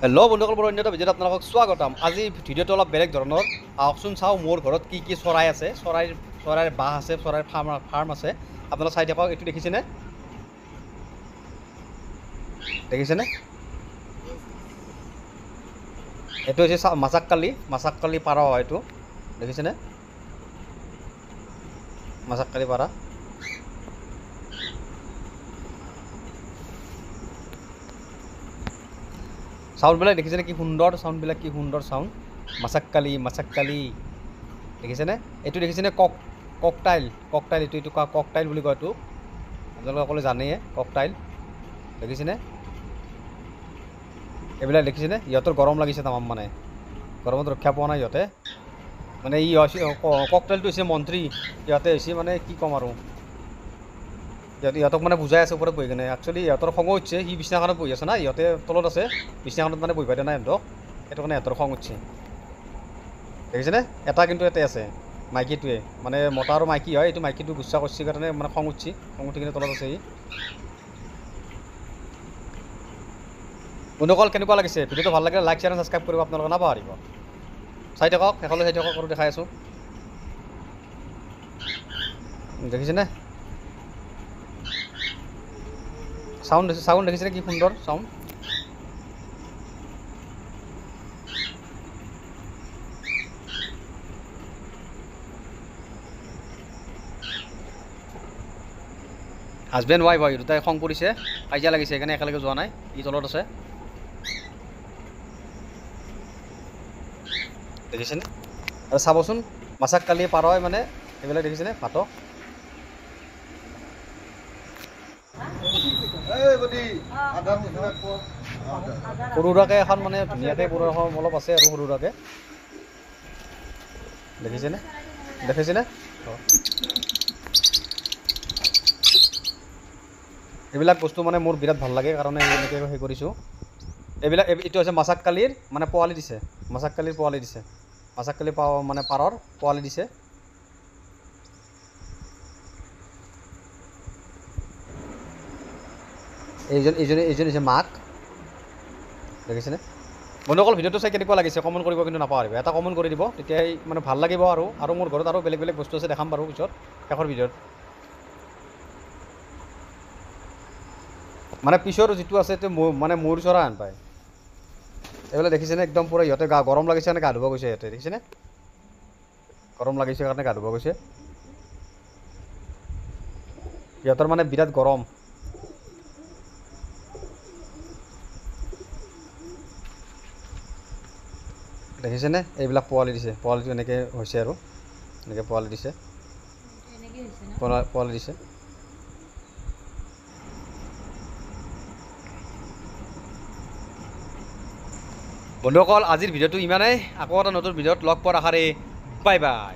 Hello' বন্ধুসকল, মোৰ অন্য এটা ভিডিঅ'ত আপোনালোকক স্বাগতম। আজি ভিডিঅ'টো অলপ বেলেগ ধৰণৰ। আহকচোন চাওঁ মোৰ ঘৰত কি কি চৰাই আছে। চৰাইৰ বাহ আছে, চৰাইৰ ফাৰ্ম আছে। আপোনালোকে চাই থাকক। এইটো দেখিছেনে? এইটো হৈছে মাছাককালি পাৰ হয়। এইটো দেখিছেনে? মাছাককালি পাৰা। চাউণ্ডবিলাক দেখিছেনে? কি সুন্দৰ চাউণ্ডবিলাক, কি সুন্দৰ চাউণ্ড। মাছাককালি দেখিছেনে? এইটো দেখিছেনে? ককটাইল এইটো ককটাইল বুলি কয়। এইটো আপোনালোকে সকলোৱে জানেই, ককটাইল দেখিছেনে? এইবিলাক দেখিছেনে? ইহঁতৰ গৰম লাগিছে তামাম, মানে গৰমত ৰক্ষা পোৱা নাই ইহঁতে। মানে ককটাইলটো হৈছে মন্ত্ৰী, ইহঁতে হৈছে মানে কি ক'ম আৰু, ইহঁতক মানে বুজাই আছে ওপৰত বহি কিনে। একচুৱেলি ইহঁতৰ খঙো উঠছে। সি বিছনাখনত বহি আছে না, ইহঁতে তলত আছে। বিছনাখনত মানে বহিব দিয়া নাই ইহঁতক, সেইটো কাৰণে ইহঁতৰ খং উঠছে। দেখিছেনে? এটা কিন্তু ইয়াতে আছে, মাইকীটোৱে মানে মতা আৰু মাইকী হয়। এইটো মাইকীটো গুচ্ছা কৰিছে কাৰণে মানে খং উঠি কিনে তলত আছে। বন্ধুসকল, কেনেকুৱা লাগিছে ভিডিঅ'টো? ভাল লাগিলে লাইক, শ্বেয়াৰ, ছাবস্ক্ৰাইব কৰিব আপোনালোকে নাপাহৰিব। চাই থাকক, শেষলৈ চাই থাকক আৰু দেখাই আছোঁ। দেখিছেনে? চাউণ্ড দেখিছেনে? কি সুন্দৰ চাউণ্ড। হাজবেণ্ড ৱাইফ হয়, দুটাই খং কৰিছে, কাজিয়া লাগিছে, সেইকাৰণে একেলগে যোৱা নাই। ই তলত আছে, দেখিছেনে? আৰু চাবচোন, মাছাককালি পাৰ হয় মানে এইবিলাক দেখিছেনে? ভাতক সৰু সুৰাকৈ এখন মানে ধুনীয়াকৈ অলপ আছে আৰু সৰু সুৰাকৈ। দেখিছেনে? এইবিলাক বস্তু মানে মোৰ বিৰাট ভাল লাগে, কাৰণে এনেকৈ সেই কৰিছোঁ। এইটো হৈছে মাছাককালিৰ মানে পোৱালি দিছে। মাছাককালিৰ মানে পাৰৰ পোৱালি দিছে। এইজন হৈছে মাক, দেখিছেনে? বন্ধুসকল, ভিডিঅ'টো চাই কেনেকুৱা লাগিছে কমেণ্ট কৰিব কিন্তু নাপাহৰিব। এটা কমেণ্ট কৰি দিব, তেতিয়াই মানে ভাল লাগিব। আৰু মোৰ ঘৰত আৰু বেলেগ বস্তু আছে, দেখাম বাৰু পিছত শেষৰ ভিডিঅ'ত। মানে পিছৰ যিটো আছে এইটো মানে ময়ূৰ চৰাই আন পায়। এইবিলাক দেখিছেনে? একদম পূৰা ইহঁতে গৰম লাগিছে কাৰণে গা ধুব গৈছে। ইহঁতে দেখিছেনে? গৰম লাগিছে কাৰণে গা ধুব গৈছে। ইহঁতৰ মানে বিৰাট গৰম। দেখিছেনে? এইবিলাক পোৱালি দিছে। পোৱালিটো এনেকৈ হৈছে আৰু এনেকৈ পোৱালি দিছে। বন্ধুসকল, আজিৰ ভিডিঅ'টো ইমানেই। আকৌ এটা নতুন ভিডিঅ'ত লগ পোৱাৰ আশাৰে বাই বাই।